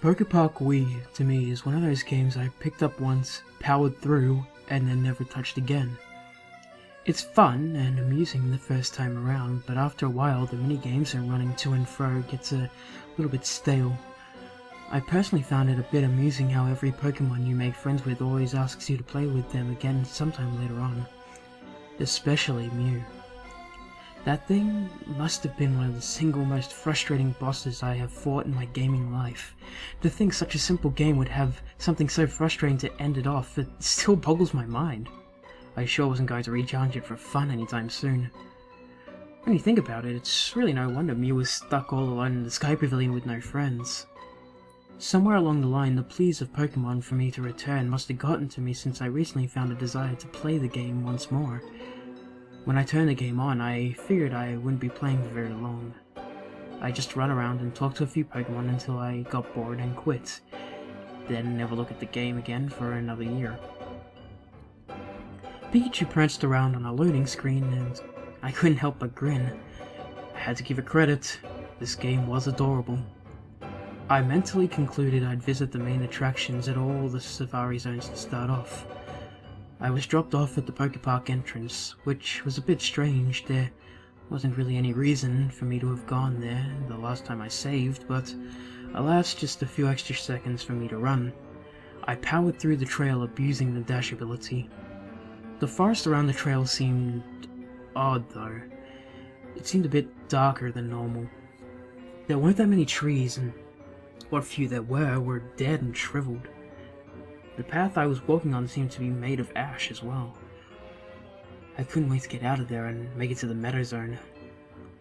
Pokepark Wii, to me, is one of those games I picked up once, powered through, and then never touched again. It's fun and amusing the first time around, but after a while the mini-games and running to and fro gets a little bit stale. I personally found it a bit amusing how every Pokemon you make friends with always asks you to play with them again sometime later on. Especially Mew. That thing must have been one of the single most frustrating bosses I have fought in my gaming life. To think such a simple game would have something so frustrating to end it off, it still boggles my mind. I sure wasn't going to re-challenge it for fun anytime soon. When you think about it, it's really no wonder Mew was stuck all alone in the Sky Pavilion with no friends. Somewhere along the line, the pleas of Pokemon for me to return must have gotten to me since I recently found a desire to play the game once more. When I turned the game on, I figured I wouldn't be playing for very long. I just run around and talk to a few Pokemon until I got bored and quit, then never look at the game again for another year. Pikachu pranced around on a loading screen and I couldn't help but grin. I had to give it credit, this game was adorable. I mentally concluded I'd visit the main attractions at all the Safari Zones to start off. I was dropped off at the Pokepark entrance, which was a bit strange. There wasn't really any reason for me to have gone there the last time I saved, but alas, just a few extra seconds for me to run. I powered through the trail abusing the dash ability. The forest around the trail seemed odd though. It seemed a bit darker than normal. There weren't that many trees, and what few there were dead and shriveled. The path I was walking on seemed to be made of ash as well. I couldn't wait to get out of there and make it to the Meadow Zone.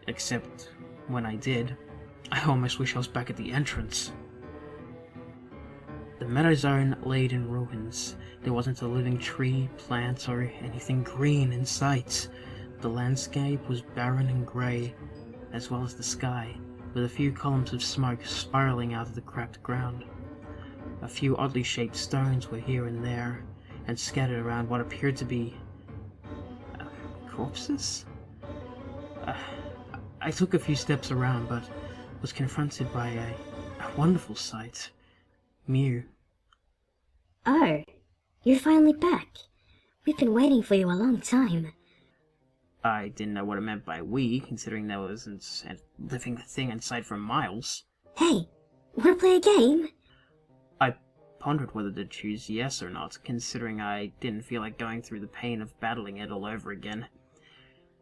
Except, when I did, I almost wish I was back at the entrance. The Meadow Zone laid in ruins. There wasn't a living tree, plant, or anything green in sight. The landscape was barren and grey, as well as the sky, with a few columns of smoke spiraling out of the cracked ground. A few oddly shaped stones were here and there, and scattered around what appeared to be corpses? I took a few steps around, but was confronted by a wonderful sight. Mew. Oh, you're finally back. We've been waiting for you a long time. I didn't know what it meant by we, considering there wasn't a living thing inside for miles. Hey, wanna play a game? I pondered whether to choose yes or not, considering I didn't feel like going through the pain of battling it all over again.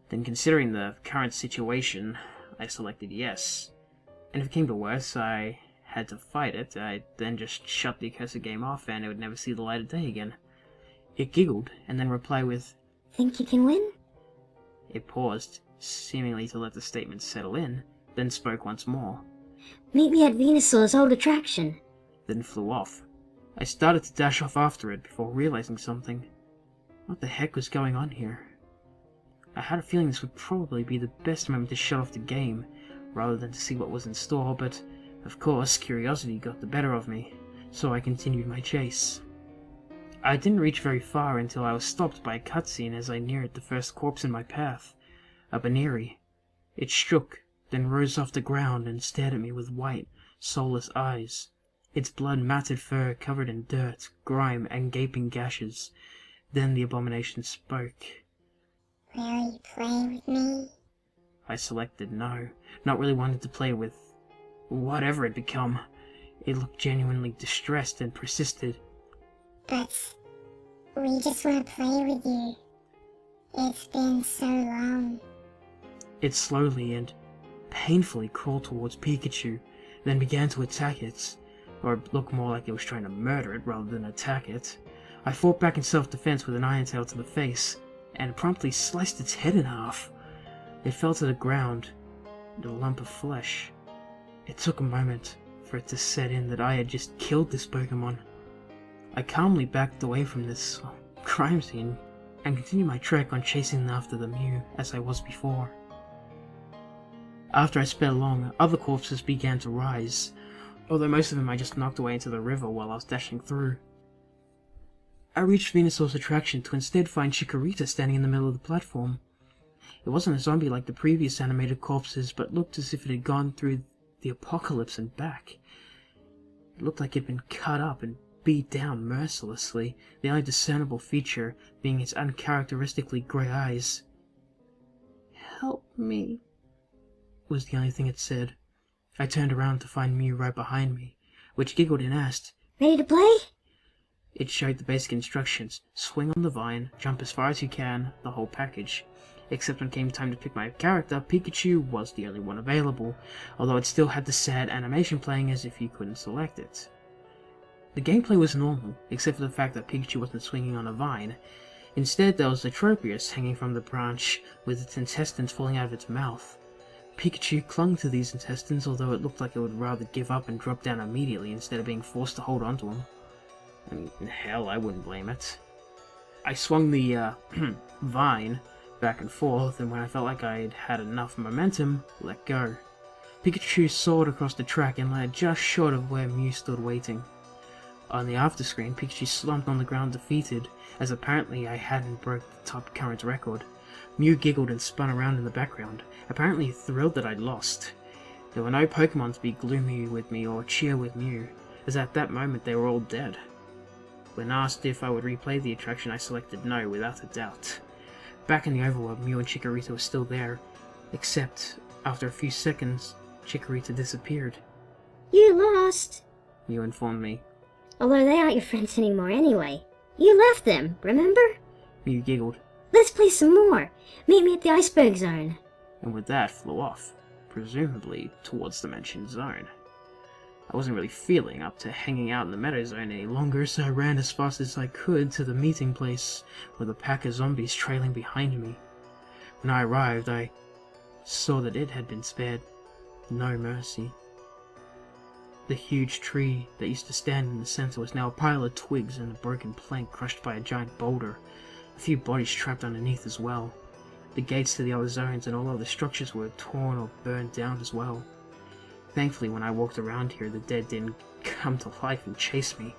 Then considering the current situation, I selected yes. And if it came to worse, I had to fight it, I'd then just shut the accursed game off and it would never see the light of day again. It giggled, and then replied with, Think you can win? It paused, seemingly to let the statement settle in, then spoke once more. Meet me at Venusaur's old attraction. Then flew off. I started to dash off after it before realizing something. What the heck was going on here? I had a feeling this would probably be the best moment to shut off the game, rather than to see what was in store, but of course curiosity got the better of me, so I continued my chase. I didn't reach very far until I was stopped by a cutscene as I neared the first corpse in my path, a Baneri. It shook, then rose off the ground and stared at me with white, soulless eyes. Its blood matted fur covered in dirt, grime, and gaping gashes. Then the abomination spoke. Will you play with me? I selected no, not really wanting to play with whatever it become. It looked genuinely distressed and persisted. But we just want to play with you. It's been so long. It slowly and painfully crawled towards Pikachu, then began to attack it. Or it looked more like it was trying to murder it rather than attack it. I fought back in self-defense with an iron tail to the face, and promptly sliced its head in half. It fell to the ground, a lump of flesh. It took a moment for it to set in that I had just killed this Pokemon. I calmly backed away from this crime scene, and continued my trek on chasing after the Mew as I was before. After I sped along, other corpses began to rise, although most of them I just knocked away into the river while I was dashing through. I reached Venusaur's attraction to instead find Chikorita standing in the middle of the platform. It wasn't a zombie like the previous animated corpses, but looked as if it had gone through the apocalypse and back. It looked like it'd been cut up and beat down mercilessly, the only discernible feature being its uncharacteristically grey eyes. "Help me," was the only thing it said. I turned around to find Mew right behind me, which giggled and asked, Ready to play? It showed the basic instructions: swing on the vine, jump as far as you can, the whole package. Except when it came time to pick my character, Pikachu was the only one available, although it still had the sad animation playing as if you couldn't select it. The gameplay was normal, except for the fact that Pikachu wasn't swinging on a vine. Instead, there was the Tropius hanging from the branch, with its intestines falling out of its mouth. Pikachu clung to these intestines, although it looked like it would rather give up and drop down immediately instead of being forced to hold onto them. And hell, I wouldn't blame it. I swung the vine back and forth, and when I felt like I'd had enough momentum, let go. Pikachu soared across the track and landed just short of where Mew stood waiting. On the after screen, Pikachu slumped on the ground defeated, as apparently I hadn't broke the top current record. Mew giggled and spun around in the background, apparently thrilled that I'd lost. There were no Pokemon to be gloomy with me or cheer with Mew, as at that moment they were all dead. When asked if I would replay the attraction, I selected no without a doubt. Back in the overworld, Mew and Chikorita were still there, except after a few seconds, Chikorita disappeared. You lost. Mew informed me. Although they aren't your friends anymore anyway. You left them, remember? Mew giggled, Let's play some more. Meet me at the Iceberg Zone. and with that flew off, presumably towards the mentioned zone. I wasn't really feeling up to hanging out in the Meadow Zone any longer, so I ran as fast as I could to the meeting place, with a pack of zombies trailing behind me. When I arrived, I saw that it had been spared no mercy. The huge tree that used to stand in the center was now a pile of twigs and a broken plank crushed by a giant boulder, a few bodies trapped underneath as well. The gates to the other zones and all other structures were torn or burned down as well. Thankfully, when I walked around here, the dead didn't come to life and chase me.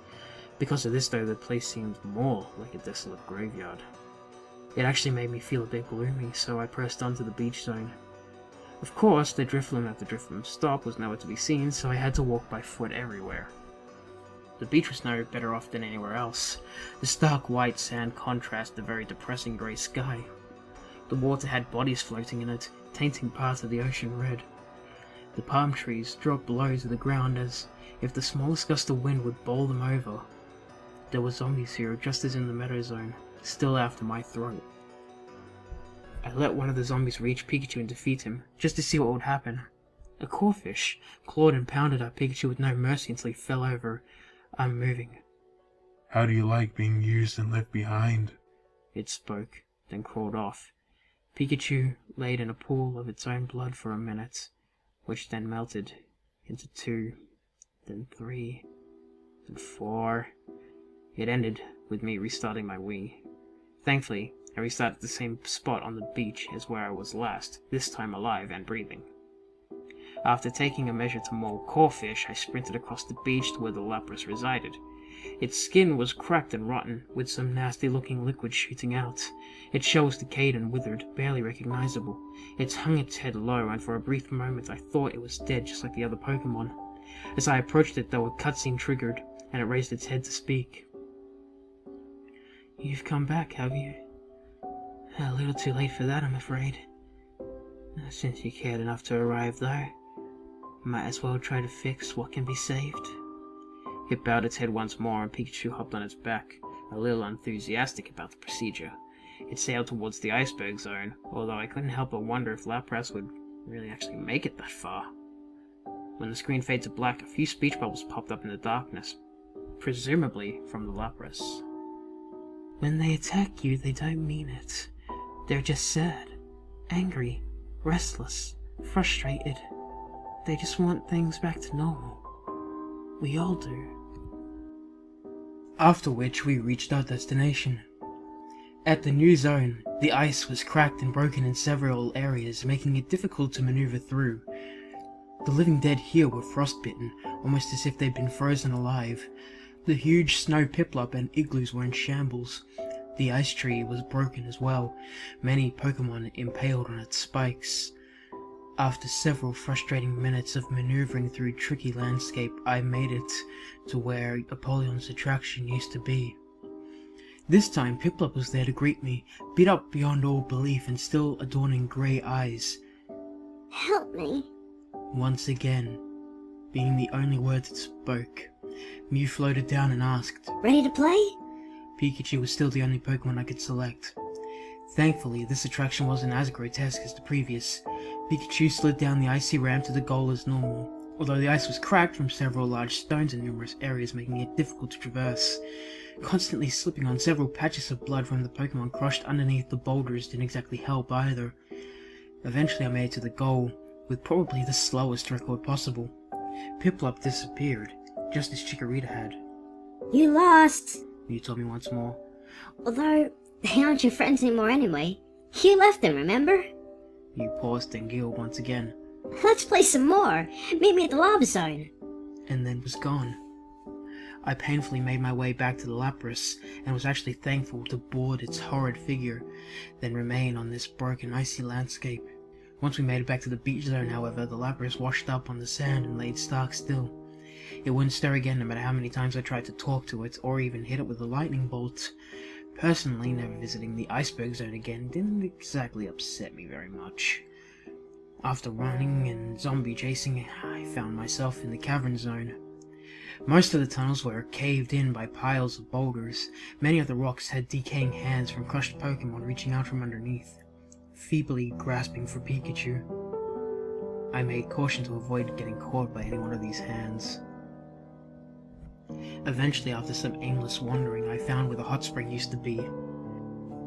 Because of this, though, the place seemed more like a desolate graveyard. It actually made me feel a bit gloomy, so I pressed on to the beach zone. Of course, the Drifloon at the Drifloon stop was nowhere to be seen, so I had to walk by foot everywhere. The beach was no better off than anywhere else. The stark white sand contrasted the very depressing grey sky. The water had bodies floating in it, tainting parts of the ocean red. The palm trees dropped low to the ground as if the smallest gust of wind would bowl them over. There were zombies here, just as in the Meadow Zone, still after my throat. I let one of the zombies reach Pikachu and defeat him, just to see what would happen. A corfish clawed and pounded at Pikachu with no mercy until he fell over, unmoving. "How do you like being used and left behind?" It spoke, then crawled off. Pikachu laid in a pool of its own blood for a minute, which then melted into 2, then 3, then 4. It ended with me restarting my Wii. Thankfully, I restarted at the same spot on the beach as where I was last, this time alive and breathing. After taking a measure to maul Corfish, I sprinted across the beach to where the Lapras resided. Its skin was cracked and rotten, with some nasty-looking liquid shooting out. Its shell was decayed and withered, barely recognizable. It hung its head low, and for a brief moment I thought it was dead just like the other Pokemon. As I approached it, though, a cutscene triggered, and it raised its head to speak. "You've come back, have you? A little too late for that, I'm afraid. Since you cared enough to arrive, though, might as well try to fix what can be saved." It bowed its head once more, and Pikachu hopped on its back, a little enthusiastic about the procedure. It sailed towards the Iceberg Zone, although I couldn't help but wonder if Lapras would really actually make it that far. When the screen faded to black, a few speech bubbles popped up in the darkness, presumably from the Lapras. "When they attack you, they don't mean it. They're just sad, angry, restless, frustrated. They just want things back to normal. We all do." After which we reached our destination. At the new zone, the ice was cracked and broken in several areas, making it difficult to maneuver through. The living dead here were frostbitten, almost as if they'd been frozen alive. The huge snow piplup and igloos were in shambles. The ice tree was broken as well, many Pokemon impaled on its spikes. After several frustrating minutes of maneuvering through tricky landscape, I made it to where Apollyon's attraction used to be. This time, Piplup was there to greet me, beat up beyond all belief and still adorning grey eyes. Help me. Once again, being the only words it spoke, Mew floated down and asked. Ready to play? Pikachu was still the only Pokemon I could select. Thankfully, this attraction wasn't as grotesque as the previous. Pikachu slid down the icy ramp to the goal as normal, although the ice was cracked from several large stones in numerous areas, making it difficult to traverse. Constantly slipping on several patches of blood from the Pokemon crushed underneath the boulders didn't exactly help either. Eventually I made it to the goal, with probably the slowest record possible. Piplup disappeared, just as Chikorita had. You lost. You told me once more. Although, they aren't your friends anymore anyway. You left them, remember? You paused and giggled once again, Let's play some more. Meet me at the Lava Zone. and then was gone. I painfully made my way back to the Lapras, and was actually thankful to board its horrid figure, then remain on this broken icy landscape. Once we made it back to the beach zone, however, the Lapras washed up on the sand and laid stark still. It wouldn't stir again no matter how many times I tried to talk to it, or even hit it with a lightning bolt. Personally, never visiting the Iceberg Zone again didn't exactly upset me very much. After running and zombie chasing, I found myself in the Cavern Zone. Most of the tunnels were caved in by piles of boulders. Many of the rocks had decaying hands from crushed Pokemon reaching out from underneath, feebly grasping for Pikachu. I made caution to avoid getting caught by any one of these hands. Eventually, after some aimless wandering, I found where the hot spring used to be.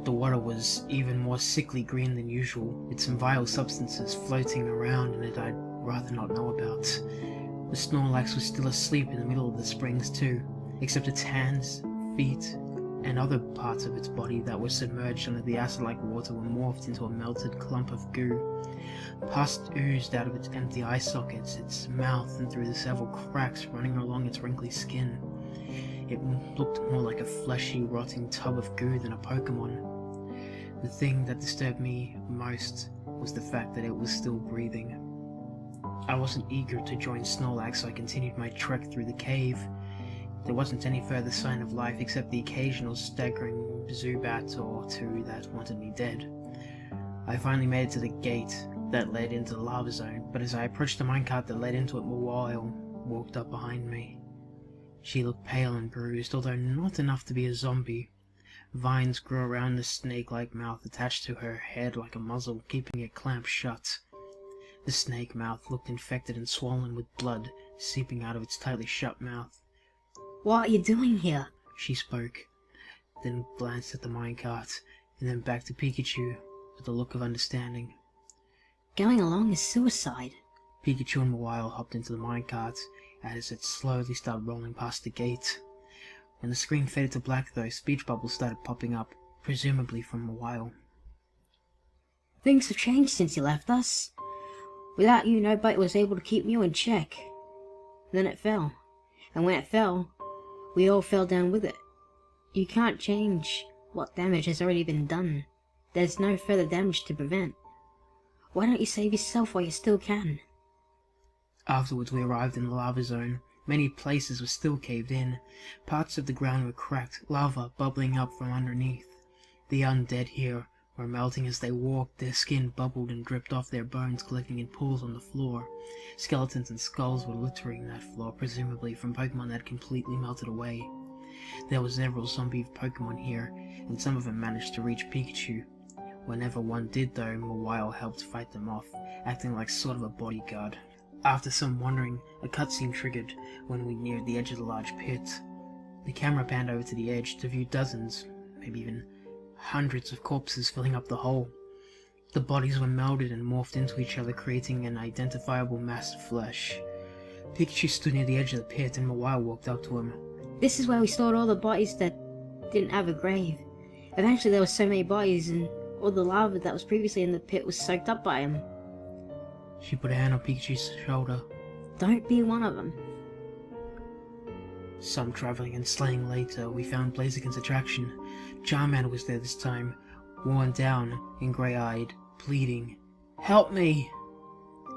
The water was even more sickly green than usual, with some vile substances floating around in it I'd rather not know about. The Snorlax was still asleep in the middle of the springs too, except its hands, feet, and other parts of its body that were submerged under the acid-like water were morphed into a melted clump of goo. Pus oozed out of its empty eye sockets, its mouth, and through the several cracks running along its wrinkly skin. It looked more like a fleshy, rotting tub of goo than a Pokemon. The thing that disturbed me most was the fact that it was still breathing. I wasn't eager to join Snorlax, so I continued my trek through the cave. There wasn't any further sign of life except the occasional staggering Zubat or two that wanted me dead. I finally made it to the gate that led into the Lava Zone, but as I approached the minecart that led into it, Mawile walked up behind me. She looked pale and bruised, although not enough to be a zombie. Vines grew around the snake-like mouth attached to her head like a muzzle, keeping it clamped shut. The snake mouth looked infected and swollen with blood seeping out of its tightly shut mouth. What are you doing here? She spoke, then glanced at the minecart, and then back to Pikachu with a look of understanding. Going along is suicide. Pikachu and Mawile hopped into the minecart as it slowly started rolling past the gate. When the screen faded to black though, speech bubbles started popping up, presumably from Mawile. Things have changed since you left us. Without you, nobody was able to keep you in check. Then it fell. And when it fell, we all fell down with it. You can't change what damage has already been done. There's no further damage to prevent. Why don't you save yourself while you still can? Afterwards we arrived in the Lava Zone. Many places were still caved in. Parts of the ground were cracked, lava bubbling up from underneath. The undead here were melting as they walked. Their skin bubbled and dripped off their bones, collecting in pools on the floor. Skeletons and skulls were littering that floor, presumably from Pokemon that had completely melted away. There were several zombie Pokemon here, and some of them managed to reach Pikachu. Whenever one did though, Mawile helped fight them off, acting like sort of a bodyguard. After some wandering, a cutscene triggered when we neared the edge of the large pit. The camera panned over to the edge to view dozens, maybe even hundreds of corpses filling up the hole. The bodies were melded and morphed into each other, creating an identifiable mass of flesh. Pikachu stood near the edge of the pit and Mawile walked up to him. This is where we stored all the bodies that didn't have a grave. Eventually there were so many bodies and all the lava that was previously in the pit was soaked up by them. She put a hand on Pikachu's shoulder. Don't be one of them. Some travelling and slaying later, we found Blaziken's attraction. Charmander was there this time, worn down and grey-eyed, pleading, "Help me!"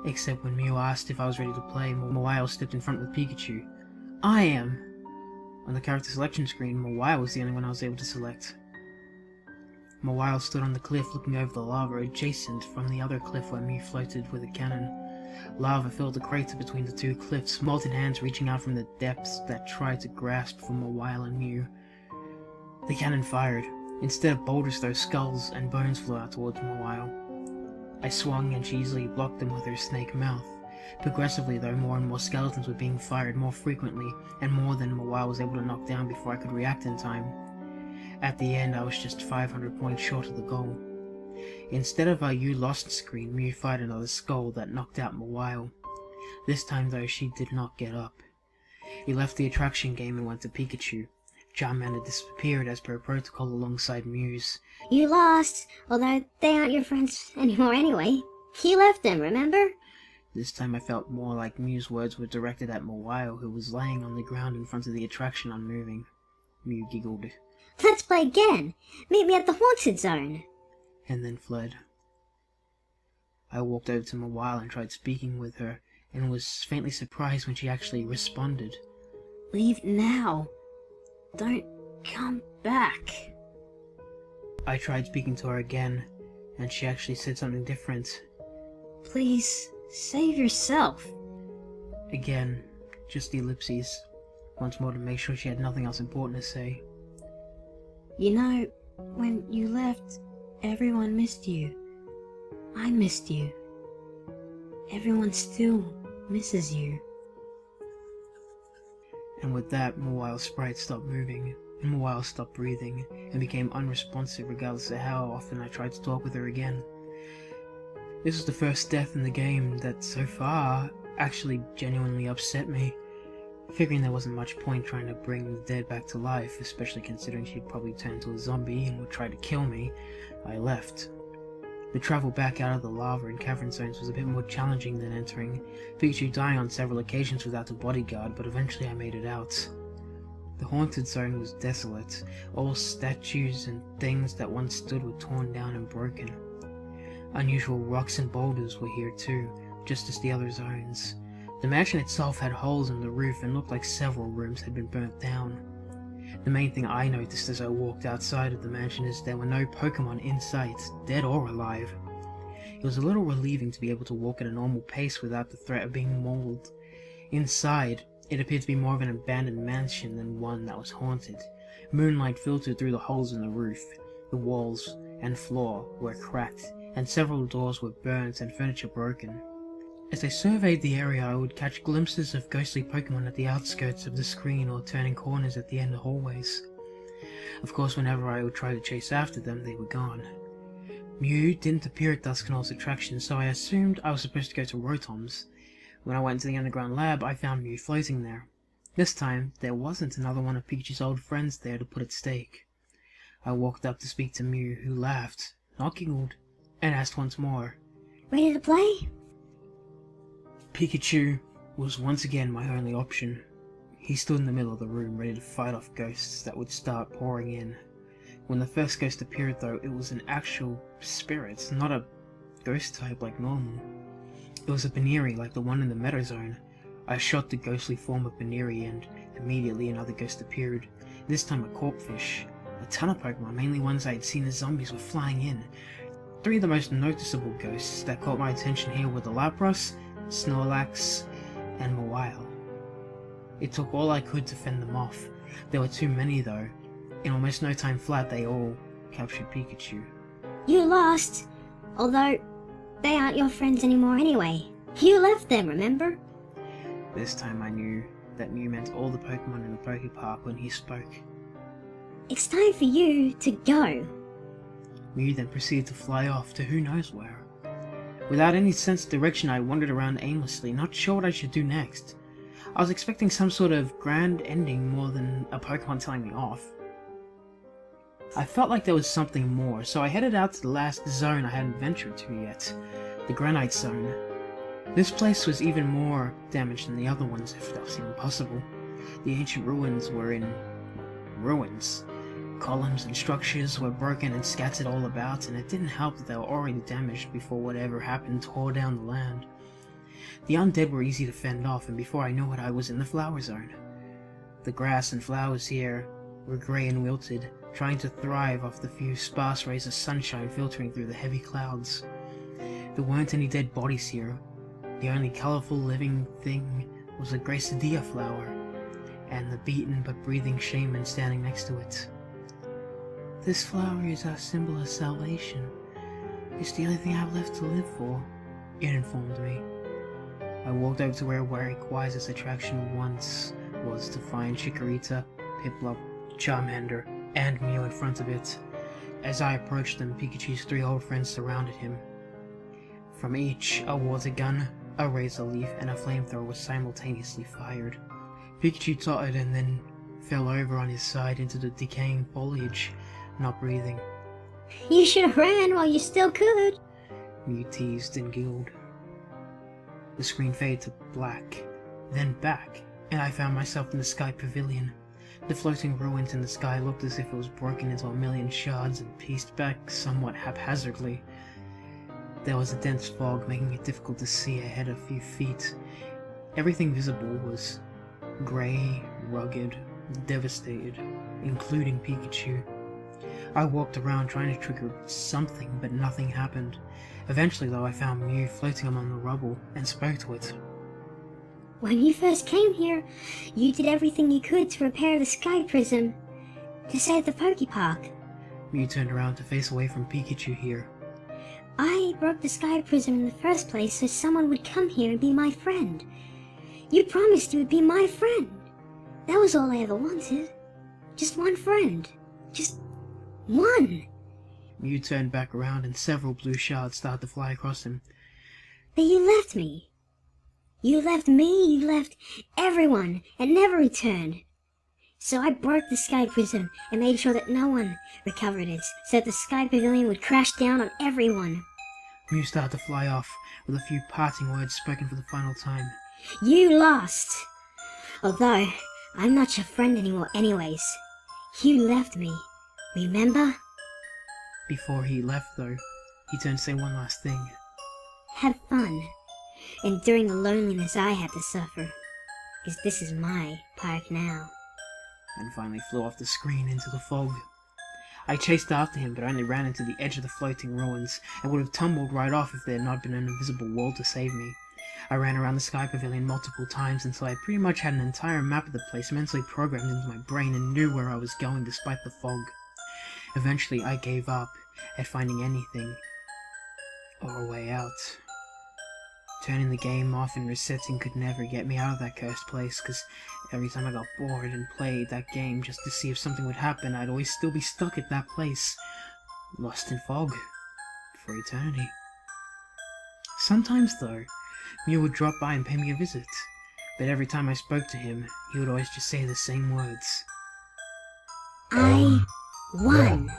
Except when Mew asked if I was ready to play, Mawile stepped in front with Pikachu. I am! On the character selection screen, Mawile was the only one I was able to select. Mawile stood on the cliff looking over the lava adjacent from the other cliff where Mew floated with a cannon. Lava filled the crater between the two cliffs, molten hands reaching out from the depths that tried to grasp for Mawile and Mew. The cannon fired. Instead of boulders though, skulls and bones flew out towards Mawile. I swung and she easily blocked them with her snake mouth. Progressively though, more and more skeletons were being fired more frequently, and more than Mawile was able to knock down before I could react in time. At the end, I was just 500 points short of the goal. Instead of our "You lost" screen, Mew fired another skull that knocked out Mawile. This time though, she did not get up. He left the attraction game and went to Pikachu. Charmander disappeared as per protocol alongside Mew's. You lost, although they aren't your friends anymore anyway. You left them, remember? This time I felt more like Mew's words were directed at Mawile, who was laying on the ground in front of the attraction unmoving. Mew giggled. Let's play again. Meet me at the Haunted Zone. And then fled. I walked over to Mawile and tried speaking with her, and was faintly surprised when she actually responded. Leave now. Don't come back. I tried speaking to her again, and she actually said something different. Please, save yourself. Again, just ellipses. Once more to make sure she had nothing else important to say. You know, when you left, everyone missed you. I missed you. Everyone still misses you. And with that, Mawile's sprite stopped moving, and Mawile stopped breathing, and became unresponsive regardless of how often I tried to talk with her again. This was the first death in the game that, so far, actually genuinely upset me. Figuring there wasn't much point trying to bring the dead back to life, especially considering she'd probably turn into a zombie and would try to kill me, I left. The travel back out of the lava and cavern zones was a bit more challenging than entering, Pikachu dying on several occasions without a bodyguard, but eventually I made it out. The haunted zone was desolate. All statues and things that once stood were torn down and broken. Unusual rocks and boulders were here too, just as the other zones. The mansion itself had holes in the roof and looked like several rooms had been burnt down. The main thing I noticed as I walked outside of the mansion is there were no Pokemon in sight, dead or alive. It was a little relieving to be able to walk at a normal pace without the threat of being mauled. Inside, it appeared to be more of an abandoned mansion than one that was haunted. Moonlight filtered through the holes in the roof. The walls and floor were cracked, and several doors were burnt and furniture broken. As I surveyed the area, I would catch glimpses of ghostly Pokemon at the outskirts of the screen or turning corners at the end of hallways. Of course, whenever I would try to chase after them, they were gone. Mew didn't appear at Dusknoir's attraction, so I assumed I was supposed to go to Rotom's. When I went to the underground lab, I found Mew floating there. This time, there wasn't another one of Pikachu's old friends there to put at stake. I walked up to speak to Mew, who laughed, not giggled, and asked once more. Ready to play? Pikachu was once again my only option. He stood in the middle of the room, ready to fight off ghosts that would start pouring in. When the first ghost appeared though, it was an actual spirit, not a ghost type like normal. It was a Baneri like the one in the Meadow Zone. I shot the ghostly form of Baneri and immediately another ghost appeared, this time a corpfish. A ton of Pokemon, mainly ones I had seen as zombies, were flying in. Three of the most noticeable ghosts that caught my attention here were the Lapras, Snorlax, and Mawile. It took all I could to fend them off. There were too many though. In almost no time flat, they all captured Pikachu. You lost, although they aren't your friends anymore anyway. You left them, remember? This time I knew that Mew meant all the Pokemon in the Pokepark when he spoke. It's time for you to go. Mew then proceeded to fly off to who knows where. Without any sense of direction, I wandered around aimlessly, not sure what I should do next. I was expecting some sort of grand ending more than a Pokemon telling me off. I felt like there was something more, so I headed out to the last zone I hadn't ventured to yet, the Granite Zone. This place was even more damaged than the other ones, if that was even possible. The ancient ruins were in ruins. Columns and structures were broken and scattered all about, and it didn't help that they were already damaged before whatever happened tore down the land. The undead were easy to fend off, and before I knew it, I was in the flower zone. The grass and flowers here were grey and wilted, trying to thrive off the few sparse rays of sunshine filtering through the heavy clouds. There weren't any dead bodies here. The only colourful living thing was a Gracidia flower, and the beaten but breathing shaman standing next to it. This flower is our symbol of salvation. It's the only thing I have left to live for, it informed me. I walked over to where Warwick-Wise's attraction once was to find Chikorita, Piplup, Charmander, and Mew in front of it. As I approached them, Pikachu's 3 old friends surrounded him. From each, a water gun, a razor leaf, and a flamethrower was simultaneously fired. Pikachu tottered and then fell over on his side into the decaying foliage, not breathing. You should have ran while you still could. Mew teased and giggled. The screen faded to black, then back, and I found myself in the Sky Pavilion. The floating ruins in the sky looked as if it was broken into a million shards and pieced back somewhat haphazardly. There was a dense fog, making it difficult to see ahead a few feet. Everything visible was grey, rugged, devastated, including Pikachu. I walked around trying to trigger something, but nothing happened. Eventually, though, I found Mew floating among the rubble and spoke to it. When you first came here, you did everything you could to repair the Sky Prism, to save the Pokepark. Mew turned around to face away from Pikachu here. I broke the Sky Prism in the first place so someone would come here and be my friend. You promised you would be my friend. That was all I ever wanted. Just one friend. Just one. Mew turned back around and several blue shards started to fly across him. But you left me. You left me, you left everyone, and never returned. So I broke the Sky Prism and made sure that no one recovered it, so that the Sky Pavilion would crash down on everyone. Mew started to fly off, with a few parting words spoken for the final time. You lost. Although, I'm not your friend anymore anyways. You left me, remember? Before he left, though, he turned to say one last thing. Have fun, enduring the loneliness I had to suffer, because this is my park now. And finally flew off the screen into the fog. I chased after him, but only ran into the edge of the floating ruins, and would have tumbled right off if there had not been an invisible wall to save me. I ran around the Sky Pavilion multiple times until I pretty much had an entire map of the place mentally programmed into my brain and knew where I was going despite the fog. Eventually, I gave up at finding anything or a way out. Turning the game off and resetting could never get me out of that cursed place, because every time I got bored and played that game just to see if something would happen, I'd always still be stuck at that place, lost in fog, for eternity. Sometimes, though, Mew would drop by and pay me a visit, but every time I spoke to him, he would always just say the same words. I won.